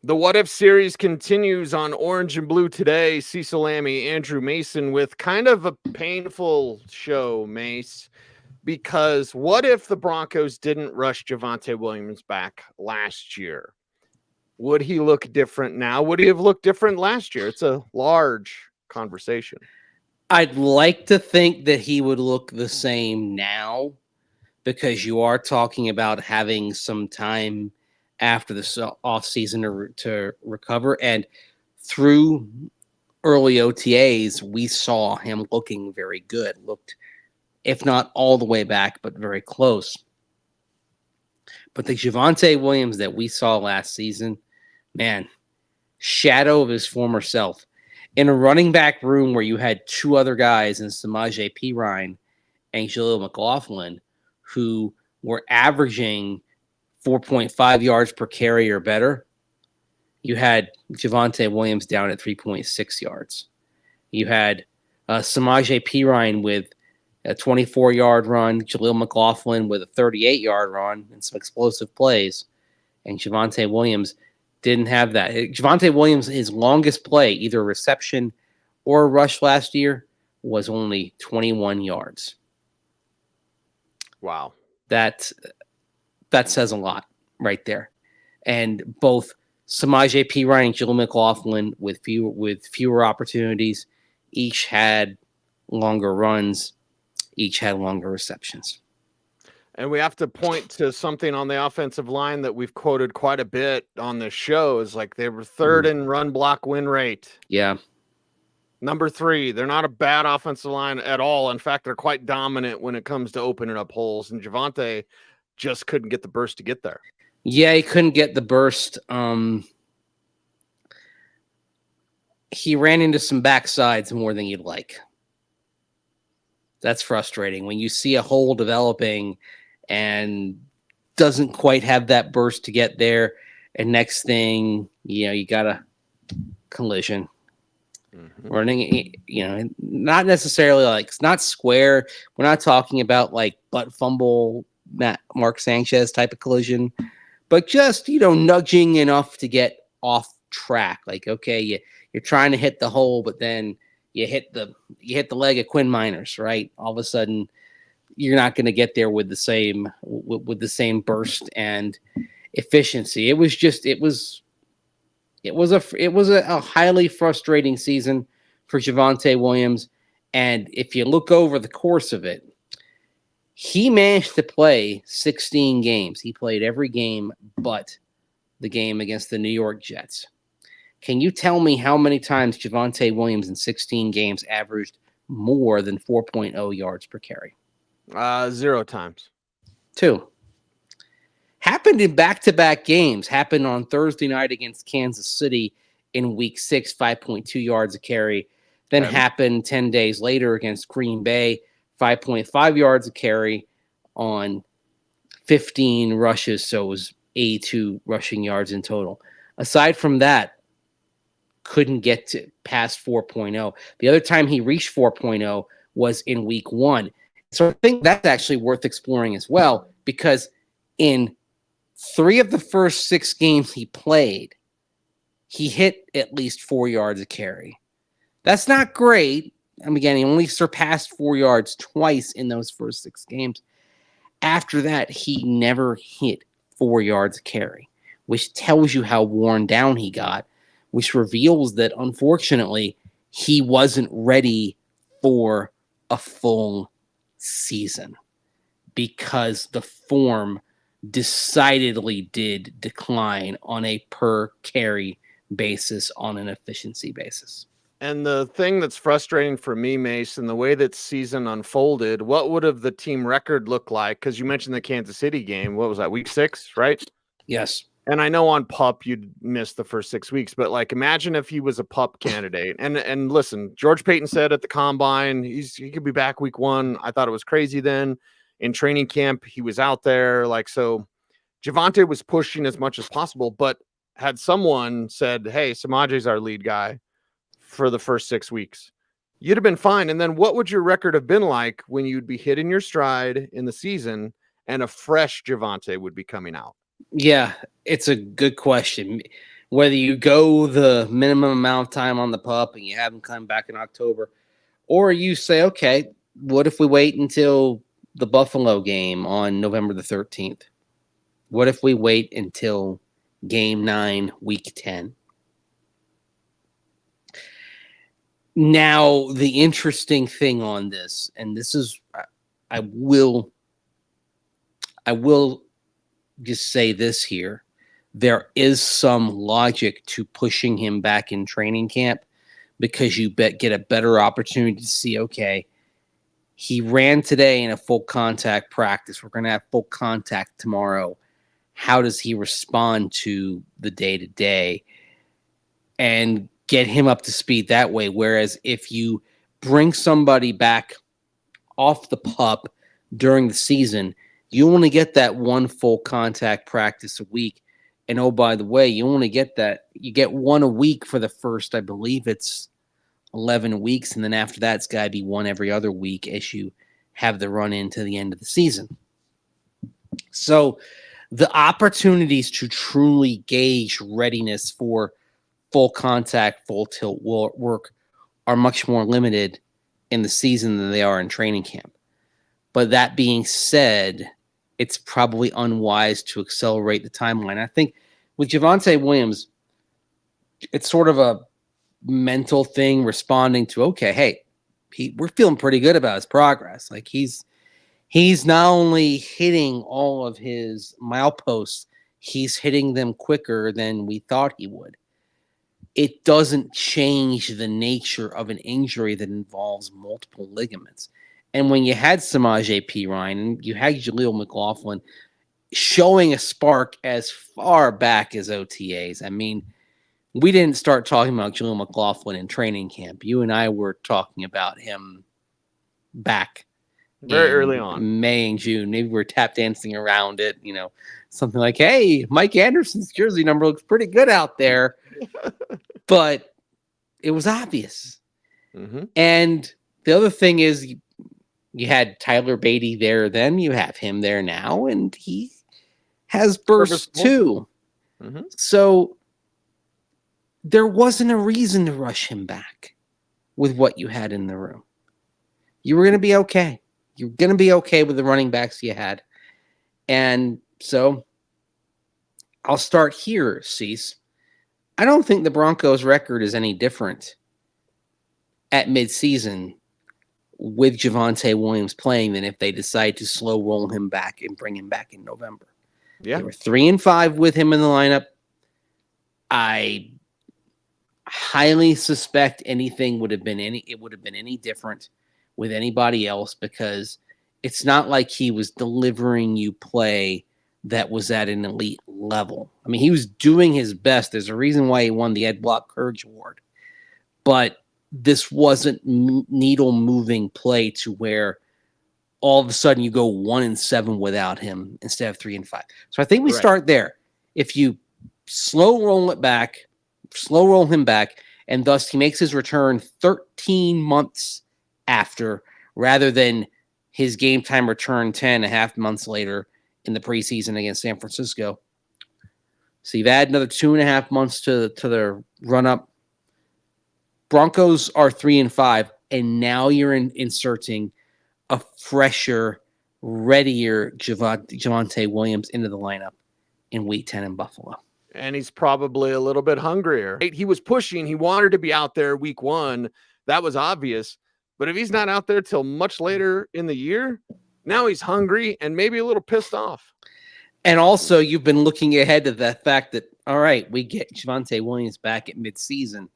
The What If series continues on Orange and Blue today. Cecil, Lammey, Andrew Mason with kind of a painful show, Mace, because what if the Broncos didn't rush Javonte Williams back last year? Would he look different now? Would he have looked different last year? It's a large conversation. I'd like to think that he would look the same now because you are talking about having some time after the off season to recover. And through early OTAs, we saw him looking very good. Looked, if not all the way back, but very close. But the Javonte Williams that we saw last season, man, shadow of his former self. In a running back room where you had two other guys in Samaje Perine and Jaleel McLaughlin, who were averaging 4.5 yards per carry or better, you had Javonte Williams down at 3.6 yards. You had Samaje Perine with a 24-yard run, Jaleel McLaughlin with a 38-yard run and some explosive plays, and Javonte Williams didn't have that. Javonte Williams, his longest play, either a reception or a rush last year, was only 21 yards. Wow. That says a lot right there. And both Samaje Perine and Jaleel McLaughlin with fewer opportunities, each had longer runs, each had longer receptions. And we have to point to something on the offensive line that we've quoted quite a bit on this show is like they were third in run block win rate. Yeah. Number 3, they're not a bad offensive line at all. In fact, they're quite dominant when it comes to opening up holes. And Javonte just couldn't get the burst to get there. Yeah, he couldn't get the burst. He ran into some backsides more than you'd like. That's frustrating. When you see a hole developing and doesn't quite have that burst to get there, and next thing, you got a collision. Running, not necessarily like it's not square. We're not talking about like butt fumble, Mark Sanchez type of collision, but just nudging enough to get off track. Like, okay, you're trying to hit the hole, but then you hit the leg of Quinn Miners, right? All of a sudden, you're not going to get there with the same burst and efficiency. It was a highly frustrating season for Javonte Williams. And if you look over the course of it, he managed to play 16 games. He played every game but the game against the New York Jets. Can you tell me how many times Javonte Williams in 16 games averaged more than 4.0 yards per carry? 0 times. 2. Happened in back-to-back games. Happened on Thursday night against Kansas City in Week 6, 5.2 yards a carry. Then happened 10 days later against Green Bay, 5.5 yards a carry on 15 rushes, so it was 82 rushing yards in total. Aside from that, couldn't get to past 4.0. The other time he reached 4.0 was in Week 1. So I think that's actually worth exploring as well, because in 3 of the first 6 games he played, he hit at least 4 yards a carry. That's not great. Again, he only surpassed 4 yards twice in those first 6 games. After that, he never hit 4 yards a carry, which tells you how worn down he got, which reveals that, unfortunately, he wasn't ready for a full season because the form decidedly did decline on a per carry basis, on an efficiency basis. And the thing that's frustrating for me, Mason, the way that season unfolded, what would have the team record looked like? Because you mentioned the Kansas City game. What was that, Week 6, right? Yes. And I know on PUP you'd miss the first 6 weeks, but like imagine if he was a PUP candidate. And listen, George Payton said at the combine he could be back Week 1. I thought it was crazy then. In training camp, he was out there. Like, so Javonte was pushing as much as possible, but had someone said, hey, Samaje's our lead guy for the first 6 weeks, you'd have been fine. And then what would your record have been like when you'd be hitting your stride in the season and a fresh Javonte would be coming out? Yeah, it's a good question. Whether you go the minimum amount of time on the pup and you have him come back in October, or you say, okay, what if we wait until the Buffalo game on November the 13th? What if we wait until game 9, week 10? Now, the interesting thing on this, and this is, I will just say this here. There is some logic to pushing him back in training camp because you get a better opportunity to see, okay, he ran today in a full contact practice. We're going to have full contact tomorrow. How does he respond to the day-to-day? And get him up to speed that way. Whereas if you bring somebody back off the pup during the season, you only get that one full contact practice a week. And oh, by the way, you only get that. You get one a week for the first, I believe it's 11 weeks. And then after that, it's got to be one every other week as you have the run into the end of the season. So the opportunities to truly gauge readiness for full contact, full tilt work are much more limited in the season than they are in training camp. But that being said, it's probably unwise to accelerate the timeline. I think with Javonte Williams, it's sort of a mental thing responding to, okay, hey, we're feeling pretty good about his progress. Like he's not only hitting all of his mileposts, he's hitting them quicker than we thought he would. It doesn't change the nature of an injury that involves multiple ligaments. And when you had Samaje Perine and you had Jaleel McLaughlin showing a spark as far back as OTAs, I mean, we didn't start talking about Jaleel McLaughlin in training camp. You and I were talking about him back very early on, May and June. Maybe we're tap dancing around it, something like, hey, Mike Anderson's jersey number looks pretty good out there. But it was obvious. Mm-hmm. And the other thing is you had Tyler Beatty there then. You have him there now. And he has bursts too. Mm-hmm. So there wasn't a reason to rush him back with what you had in the room. You were going to be okay. You're going to be okay with the running backs you had. And so I'll start here, Cease. I don't think the Broncos' record is any different at midseason with Javonte Williams playing than if they decide to slow roll him back and bring him back in November. Yeah. They were 3-5 with him in the lineup. I highly suspect it would have been any different with anybody else because it's not like he was delivering you play that was at an elite level. I mean, he was doing his best. There's a reason why he won the Ed Block Courage Award. But this wasn't needle-moving play to where all of a sudden you go 1-7 without him instead of 3-5. So I think we start there. If you slow roll him back, and thus he makes his return 13 months after, rather than his game time return 10.5 months later in the preseason against San Francisco. So you've added another 2.5 months to the run-up. Broncos are 3-5, and now you're inserting a fresher, readier Javonte Williams into the lineup in Week 10 in Buffalo. And he's probably a little bit hungrier. He was pushing. He wanted to be out there Week 1. That was obvious. But if he's not out there till much later in the year, now he's hungry and maybe a little pissed off. And also, you've been looking ahead to the fact that, all right, we get Javonte Williams back at midseason.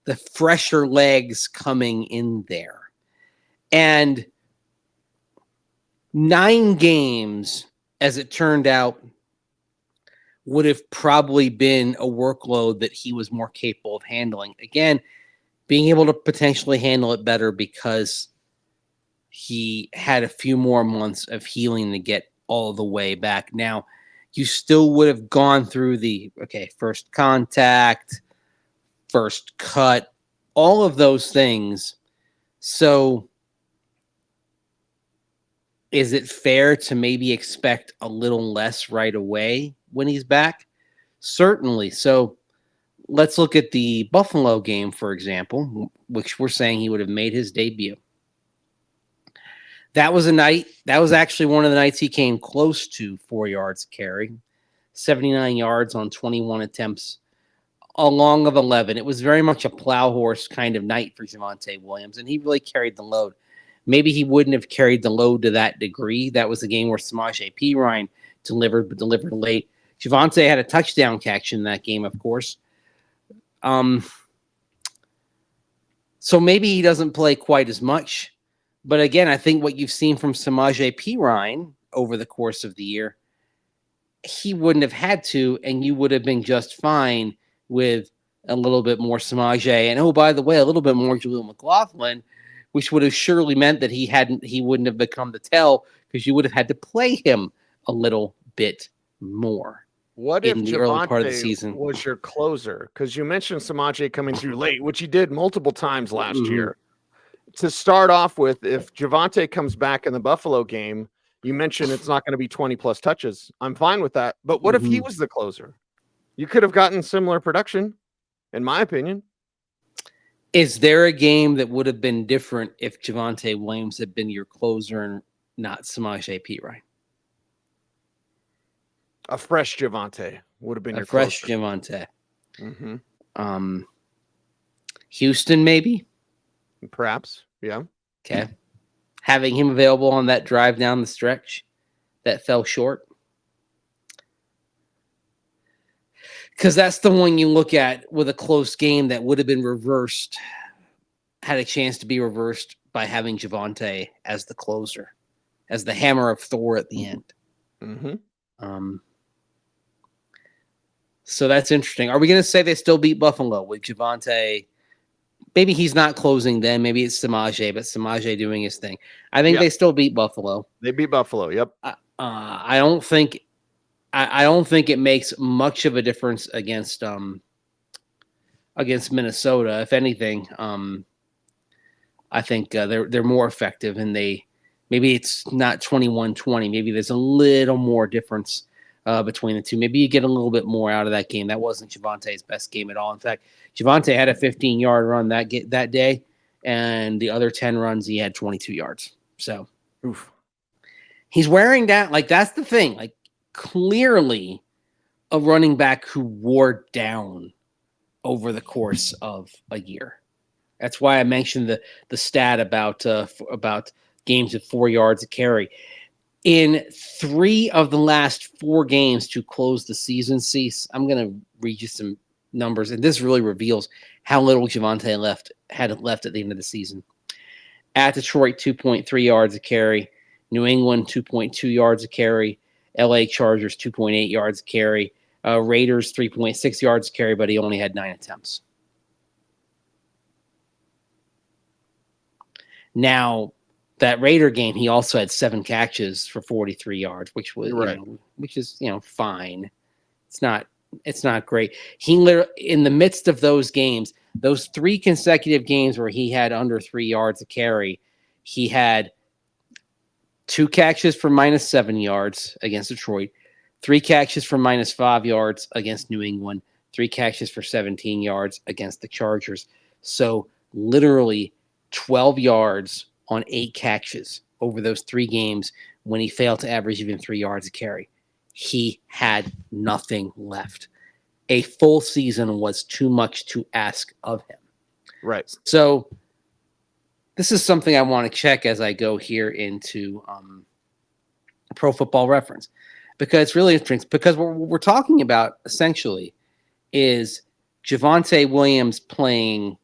The fresher legs coming in there. And 9 games, as it turned out, would have probably been a workload that he was more capable of handling. Again, being able to potentially handle it better because he had a few more months of healing to get all the way back. Now, you still would have gone through first contact, first cut, all of those things. So is it fair to maybe expect a little less right away when he's back? Certainly. So let's look at the Buffalo game, for example, which we're saying he would have made his debut. That was actually one of the nights he came close to 4 yards carry, 79 yards on 21 attempts, a long of 11. It was very much a plow horse kind of night for Javonte Williams, and he really carried the load. Maybe he wouldn't have carried the load to that degree. That was the game where Samaje Perine delivered, but delivered late. Javonte had a touchdown catch in that game, of course. So maybe he doesn't play quite as much. But again, I think what you've seen from Samaje Perine over the course of the year, he wouldn't have had to, and you would have been just fine with a little bit more Samaje. And oh, by the way, a little bit more Jaleel McLaughlin, which would have surely meant that he wouldn't have become the tell, because you would have had to play him a little bit more. What if in the early part of the Javonte season was your closer? Because you mentioned Samaje coming through late, which he did multiple times last year. To start off with, if Javonte comes back in the Buffalo game, you mentioned it's not going to be 20 plus touches. I'm fine with that. But what if he was the closer? You could have gotten similar production, in my opinion. Is there a game that would have been different if Javonte Williams had been your closer and not Samaje Perine? A fresh Javonte would have been your fresh closer. Javonte. Houston, maybe? Perhaps, yeah. Okay. Having him available on that drive down the stretch that fell short. Because that's the one you look at with a close game that would have been reversed, had a chance to be reversed by having Javonte as the closer, as the hammer of Thor at the end. So that's interesting. Are we going to say they still beat Buffalo with Javonte? Maybe he's not closing then. Maybe it's Samaje, but Samaje doing his thing. I think they still beat Buffalo. They beat Buffalo. Yep. I don't think it makes much of a difference against Minnesota. If anything, I think they're more effective, and maybe it's not 21-20. Maybe there's a little more difference between the two. Maybe you get a little bit more out of that game. That wasn't Javonte's best game at all. In fact, Javonte had a 15-yard run that day, and the other 10 runs he had 22 yards. So he's wearing down. Like, that's the thing. Like, clearly a running back who wore down over the course of a year. That's why I mentioned the stat about games at 4 yards a carry. In 3 of the last 4 games to close the season, Cease, I'm going to read you some numbers, and this really reveals how little Javonte had left at the end of the season. At Detroit, 2.3 yards a carry. New England, 2.2 yards a carry. LA Chargers, 2.8 yards a carry. Raiders, 3.6 yards a carry, but he only had 9 attempts. Now, that Raider game, he also had 7 catches for 43 yards, which was which is fine. It's not great. He literally, in the midst of those games, those 3 consecutive games where he had under 3 yards a carry, he had 2 catches for -7 yards against Detroit, 3 catches for -5 yards against New England, 3 catches for 17 yards against the Chargers. So literally 12 yards on 8 catches over those 3 games when he failed to average even 3 yards a carry. He had nothing left. A full season was too much to ask of him. Right. So this is something I want to check as I go here into Pro Football Reference, because it's really interesting, because what we're talking about essentially is Javonte Williams playing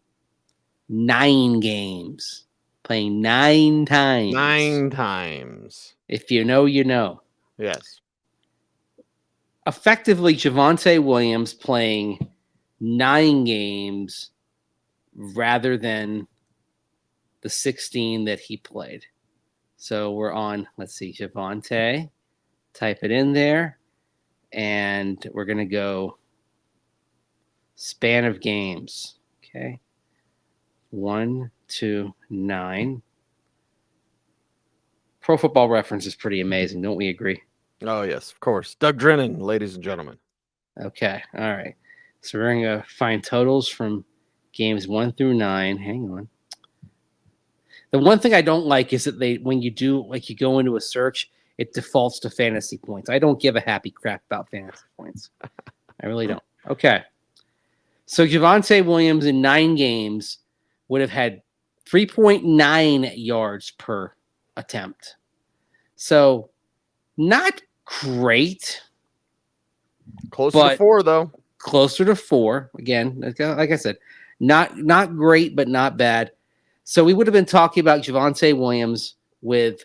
9 games. Playing 9 times. 9 times. If you know, you know. Yes. Effectively, Javonte Williams playing 9 games rather than the 16 that he played. So we're on, let's see, Javonte. Type it in there. And we're going to go span of games. Okay. 1, 2, 9. Pro Football Reference is pretty amazing. Don't we agree? Oh, yes, of course. Doug Drennan, ladies and gentlemen. Okay. All right. So we're going to find totals from games 1 through 9. Hang on. The one thing I don't like is that when you go into a search, it defaults to fantasy points. I don't give a happy crap about fantasy points. I really don't. Okay. So Javonte Williams in 9 games would have had 3.9 yards per attempt. So not great. Closer to 4, though. Closer to 4. Again, like I said, not great, but not bad. So we would have been talking about Javonte Williams with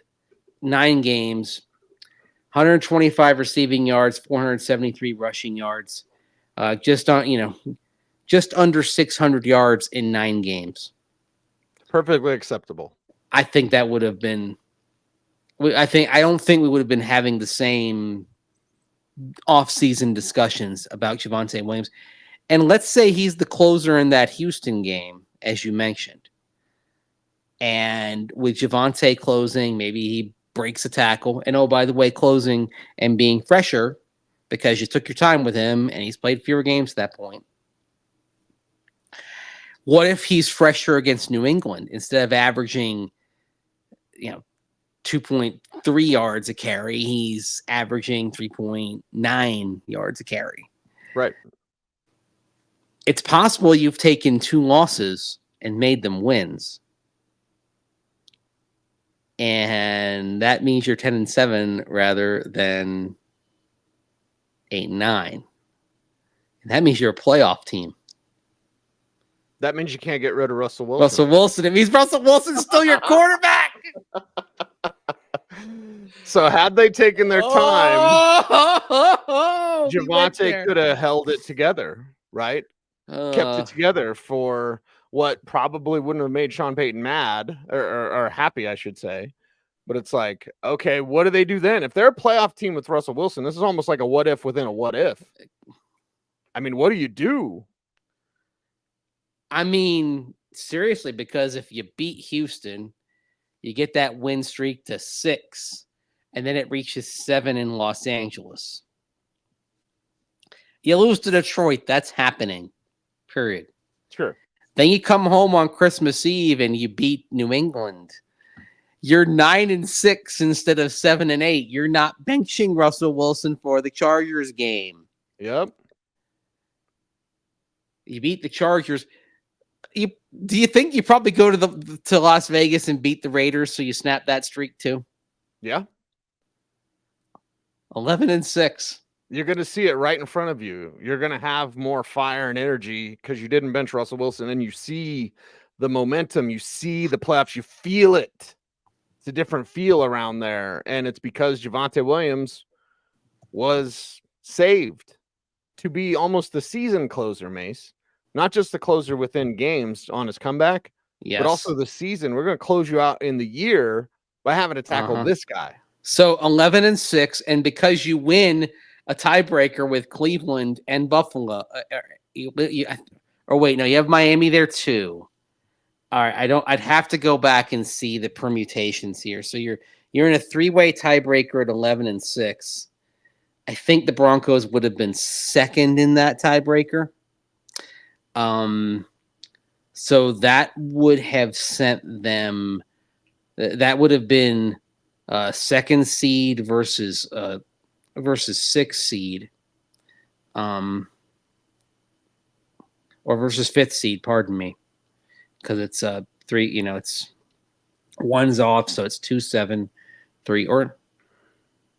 9 games, 125 receiving yards, 473 rushing yards, just under 600 yards in 9 games. Perfectly acceptable. I think that would have been. I don't think we would have been having the same off-season discussions about Javonte Williams. And let's say he's the closer in that Houston game, as you mentioned. And with Javonte closing, maybe he breaks a tackle. And, oh, by the way, closing and being fresher because you took your time with him and he's played fewer games at that point. What if he's fresher against New England instead of averaging, 2.3 yards a carry, he's averaging 3.9 yards a carry. Right. It's possible you've taken 2 losses and made them wins. And that means you're 10-7 rather than 8-9. And that means you're a playoff team. That means you can't get rid of Russell Wilson. Russell Wilson. It means Russell Wilson's still your quarterback. So had they taken their time, Javonte could have held it together, right? Kept it together for what probably wouldn't have made Sean Payton mad or happy, I should say. But it's like, okay, what do they do then? If they're a playoff team with Russell Wilson, this is almost like a what if within a what if. I mean, what do you do? I mean, seriously, because if you beat Houston, you get that win streak to 6, and then it reaches 7 in Los Angeles. You lose to Detroit, that's happening, period. Sure. Then you come home on Christmas Eve and you beat New England. You're 9-6 instead of 7-8. You're not benching Russell Wilson for the Chargers game. Yep. You beat the Chargers. Do you think you probably go to Las Vegas and beat the Raiders so you snap that streak too? Yeah. 11-6. You're going to see it right in front of you. You're going to have more fire and energy because you didn't bench Russell Wilson, and you see the momentum. You see the playoffs. You feel it. It's a different feel around there, and it's because Javonte Williams was saved to be almost the season closer, Mace. Not just the closer within games on his comeback, but also the season. We're going to close you out in the year by having to tackle this guy. So 11-6, and because you win a tiebreaker with Cleveland and Buffalo, or wait, no, you have Miami there too. All right, I'd have to go back and see the permutations here. So you're in a 3-way tiebreaker at 11-6. I think the Broncos would have been second in that tiebreaker. So that would have sent them. That would have been second seed versus 6th seed, or versus 5th seed. Pardon me, because it's 3. It's 1's off, so it's 2-7, 3 or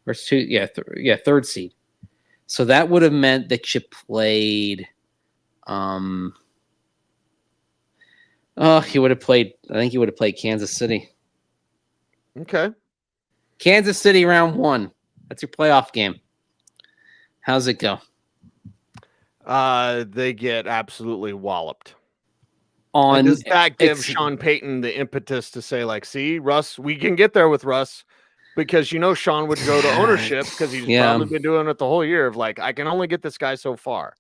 it's 2. Yeah, 3rd seed. So that would have meant that you played. He would have played. I think he would have played Kansas City. Okay. Kansas City round 1. That's your playoff game. How's it go? They get absolutely walloped. On does that give Sean Payton the impetus to say, like, see, Russ, we can get there with Russ, because Sean would go to ownership because he's probably been doing it the whole year of like, I can only get this guy so far.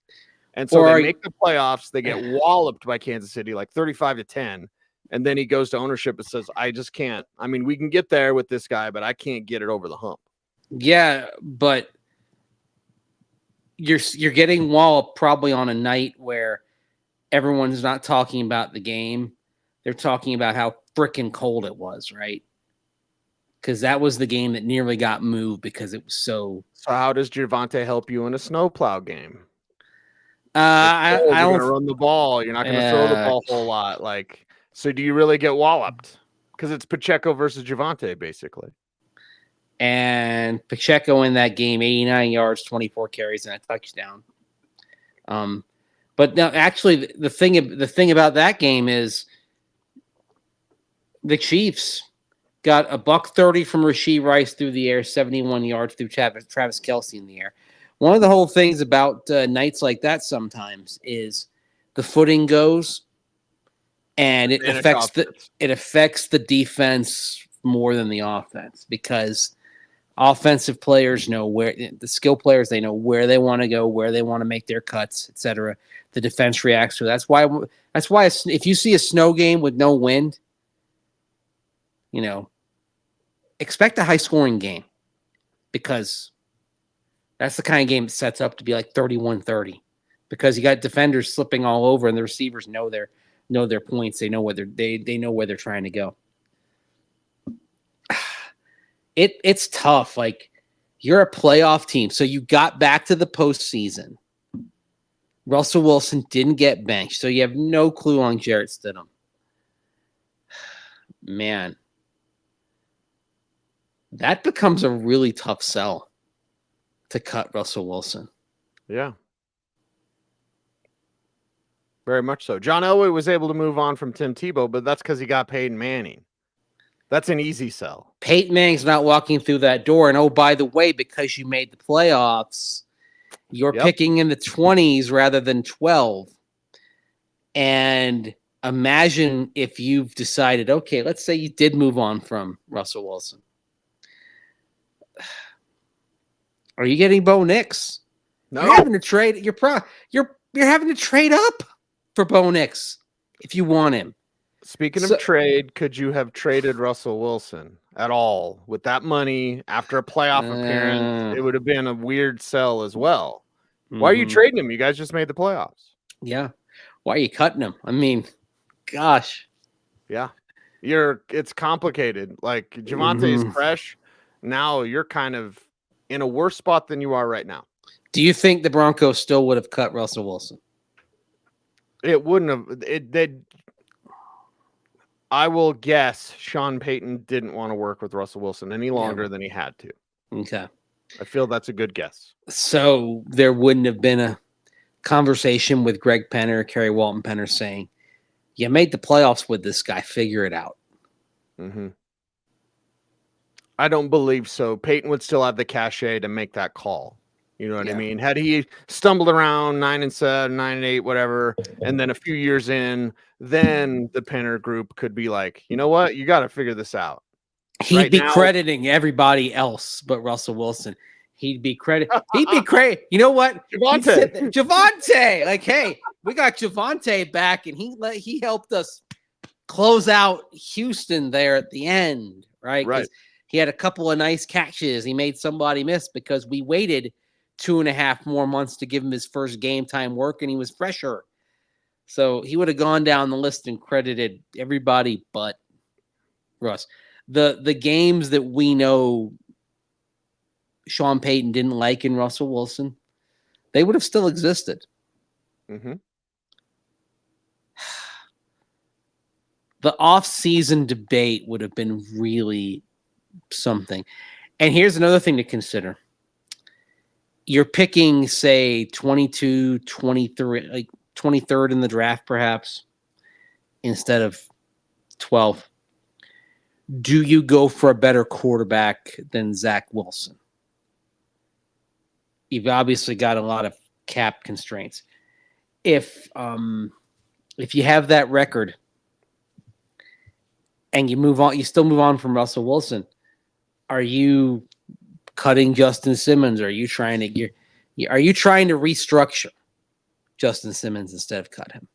And so they make the playoffs. They get walloped by Kansas City, like 35-10. And then he goes to ownership and says, I just can't. I mean, we can get there with this guy, but I can't get it over the hump. Yeah, but you're getting walloped probably on a night where everyone's not talking about the game. They're talking about how freaking cold it was, right? Because that was the game that nearly got moved because it was so. So how does Javonte help you in a snowplow game? I You're don't. going to run the ball. You're not going to throw the ball a whole lot. Like, so do you really get walloped? Because it's Pacheco versus Javonte, basically. And Pacheco in that game, 89 yards, 24 carries, and a touchdown. But now, actually, the thing about that game is the Chiefs got $130 from Rashee Rice through the air, 71 yards through Travis Kelce in the air. One of the whole things about nights like that sometimes is the footing goes, and it affects the defense more than the offense, because offensive players know where the skill players, they know where they want to go, where they want to make their cuts, etc. The defense reacts to it. That's why if you see a snow game with no wind, expect a high scoring game, because that's the kind of game that sets up to be like 31-30, because you got defenders slipping all over and the receivers know their points. They know where they know where they're trying to go. It's tough. Like, you're a playoff team, so you got back to the postseason. Russell Wilson didn't get benched, so you have no clue on Jarrett Stidham. Man, that becomes a really tough sell to cut Russell Wilson. Yeah. Very much so. John Elway was able to move on from Tim Tebow, but that's because he got Peyton Manning. That's an easy sell. Peyton Manning's not walking through that door. And, oh, by the way, because you made the playoffs, you're picking in the 20s rather than 12. And imagine if you've decided, okay, let's say you did move on from Russell Wilson. Are you getting Bo Nix? No. You're having to trade. You're having to trade up for Bo Nix if you want him. Speaking of trade, could you have traded Russell Wilson at all with that money after a playoff appearance? It would have been a weird sell as well. Why are you trading him? You guys just made the playoffs. Yeah. Why are you cutting him? I mean, gosh. Yeah. It's complicated. Like, Javonte is fresh. Now you're kind of in a worse spot than you are right now. Do you think the Broncos still would have cut Russell Wilson? It wouldn't have. I will guess Sean Payton didn't want to work with Russell Wilson any longer than he had to. Okay. I feel that's a good guess. So there wouldn't have been a conversation with Greg Penner or Kerry Walton Penner saying, you made the playoffs with this guy, figure it out. I don't believe so. Peyton would still have the cachet to make that call. You know what I mean? Had he stumbled around 9-7, 9-8, whatever, and then a few years in, then the Penner group could be like, you know what? You got to figure this out. He'd be crediting everybody else but Russell Wilson. He'd be You know what? Javonte. Like, hey, we got Javonte back, and he helped us close out Houston there at the end, right? Right. He had a couple of nice catches. He made somebody miss because we waited 2.5 more months to give him his first game time work, and he was fresher. So he would have gone down the list and credited everybody but Russ. The games that we know Sean Payton didn't like in Russell Wilson, they would have still existed. The off-season debate would have been really something. And here's another thing to consider. You're picking, say, 22, 23, like 23rd in the draft, perhaps, instead of 12. Do you go for a better quarterback than Zach Wilson? You've obviously got a lot of cap constraints. If you have that record and you move on, you still move on from Russell Wilson, are you cutting Justin Simmons? Or are you trying to restructure Justin Simmons instead of cut him?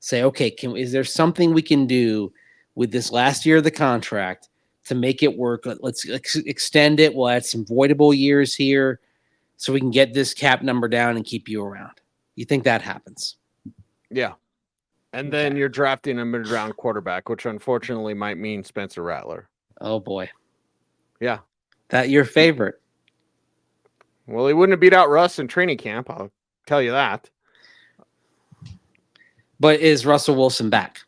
Say, okay, is there something we can do with this last year of the contract to make it work? Let's extend it. We'll add some voidable years here. so we can get this cap number down and keep you around. You think that happens? Yeah. And then you're drafting a mid-round quarterback, which unfortunately might mean Spencer Rattler. Oh, boy. Yeah. That your favorite? Well, he wouldn't have beat out Russ in training camp. I'll tell you that. But is Russell Wilson back?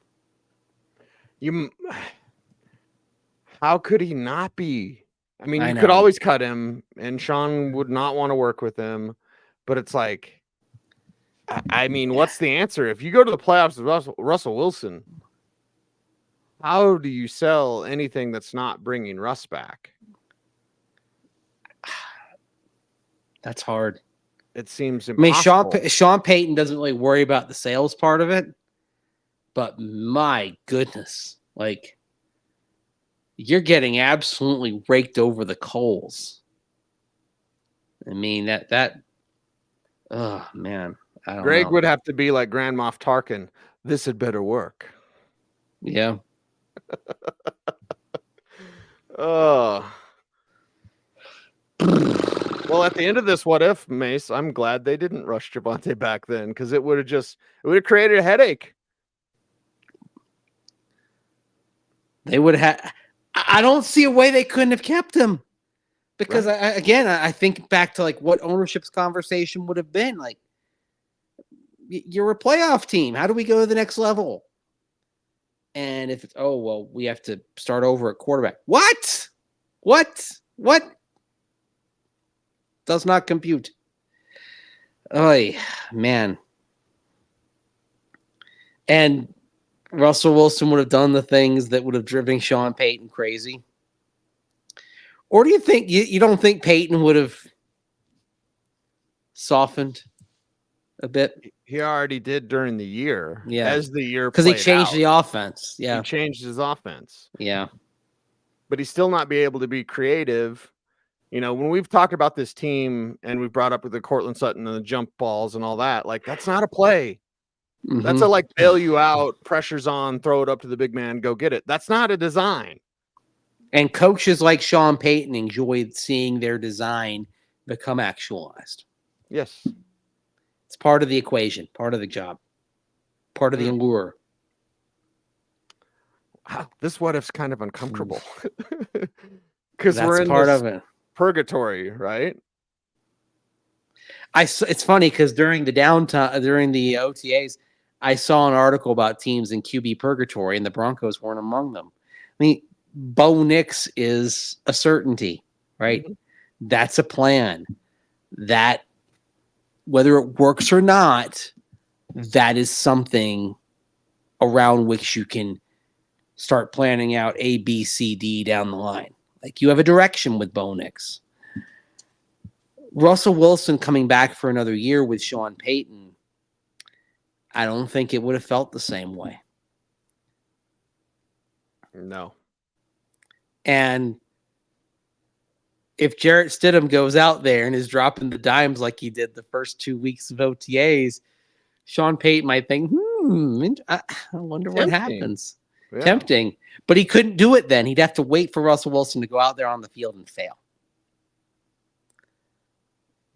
How could he not be? I mean, I you know. could always cut him, and Sean would not want to work with him. But it's like, I mean, what's the answer? If you go to the playoffs with Russell Wilson, how do you sell anything that's not bringing Russ back? That's hard. It seems impossible. I mean, Sean Payton doesn't really worry about the sales part of it, but my goodness, like, you're getting absolutely raked over the coals. I mean, oh, man. I don't Greg know. would have to be like Grand Moff Tarkin. This had better work. Yeah. Oh. Well, at the end of this what if, Mace, I'm glad they didn't rush Javonte back then, because it would have created a headache. They would have. I don't see a way they couldn't have kept him, because Right. I think back to like what ownership's conversation would have been like. You're a playoff team. How do we go to the next level? And if it's, oh, well, we have to start over at quarterback. What? Does not compute. Oh, man. And Russell Wilson would have done the things that would have driven Sean Payton crazy. Or do you think, you don't think Payton would have softened a bit? He already did during the year. Yeah. As the year because he played changed out. the offense. Yeah. He changed his offense. Yeah. But he's still not be able to be creative. You know, when we've talked about this team and we've brought up with the Cortland Sutton and the jump balls and all that, like, that's not a play. Mm-hmm. That's a, like, bail you out, pressure's on, throw it up to the big man, go get it. That's not a design. And coaches like Sean Payton enjoyed seeing their design become actualized. Yes. It's part of the equation, part of the job, part of the allure. Wow, this what if's kind of uncomfortable. Because we're in part this of it. Purgatory, right? It's funny because during the downtime, during the OTAs, I saw an article about teams in QB purgatory, and the Broncos weren't among them. I mean, Bo Nix is a certainty, right? Mm-hmm. That's a plan. That, whether it works or not, that is something around which you can start planning out A, B, C, D down the line. Like, you have a direction with Bo Nix. Russell Wilson coming back for another year with Sean Payton, I don't think it would have felt the same way. No. And if Jarrett Stidham goes out there and is dropping the dimes like he did the first 2 weeks of OTAs, Sean Payton might think, I wonder what happens. Yeah. Tempting. But he couldn't do it then. He'd have to wait for Russell Wilson to go out there on the field and fail.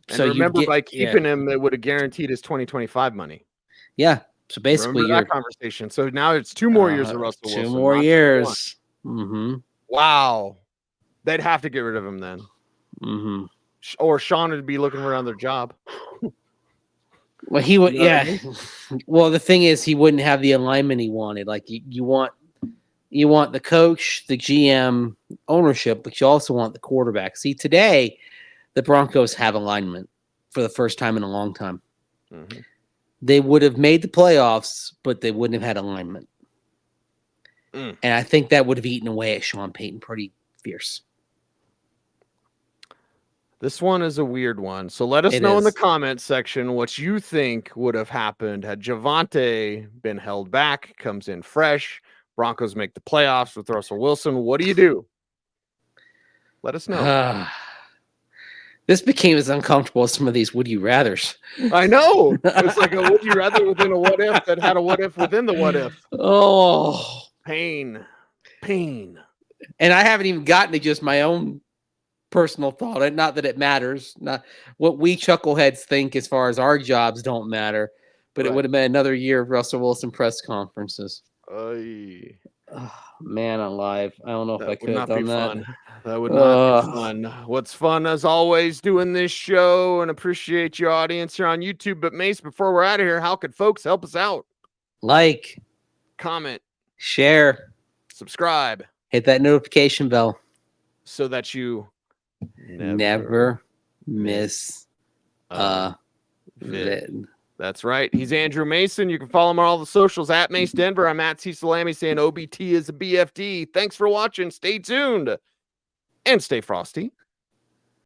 And so remember, by keeping him, it would have guaranteed his 2025 money. Yeah. So basically, that conversation. So now it's 2 more years of Russell Wilson. 2 more years. Mm-hmm. Wow. They'd have to get rid of him then. Mm-hmm. Or Sean would be looking for another job. Well, he would, yeah. Well, the thing is, he wouldn't have the alignment he wanted. Like, you want the coach, the GM, ownership, but you also want the quarterback. See, today, the Broncos have alignment for the first time in a long time. Mm-hmm. They would have made the playoffs, but they wouldn't have had alignment. And I think that would have eaten away at Sean Payton pretty fierce. This one is a weird one. So let us know in the comments section what you think would have happened had Javonte been held back, comes in fresh, Broncos make the playoffs with Russell Wilson. What do you do? Let us know. This became as uncomfortable as some of these would you rathers. I know. It's like a would you rather within a what if that had a what if within the what if. Oh, pain. And I haven't even gotten to just my own personal thought. And not that it matters. Not what we chuckleheads think as far as our jobs don't matter. But it would have been another year of Russell Wilson press conferences. Oy. Oh, man alive. I don't know if I could have done that. That would not be fun. What's fun, as always, doing this show, and appreciate your audience here on YouTube. But Mace, before we're out of here, how could folks help us out? Like, comment, share, subscribe, hit that notification bell so that you never miss a vid. That's right. He's Andrew Mason. You can follow him on all the socials at Mace Denver. I'm at Cecil Lammey saying OBT is a BFD. Thanks for watching. Stay tuned and stay frosty.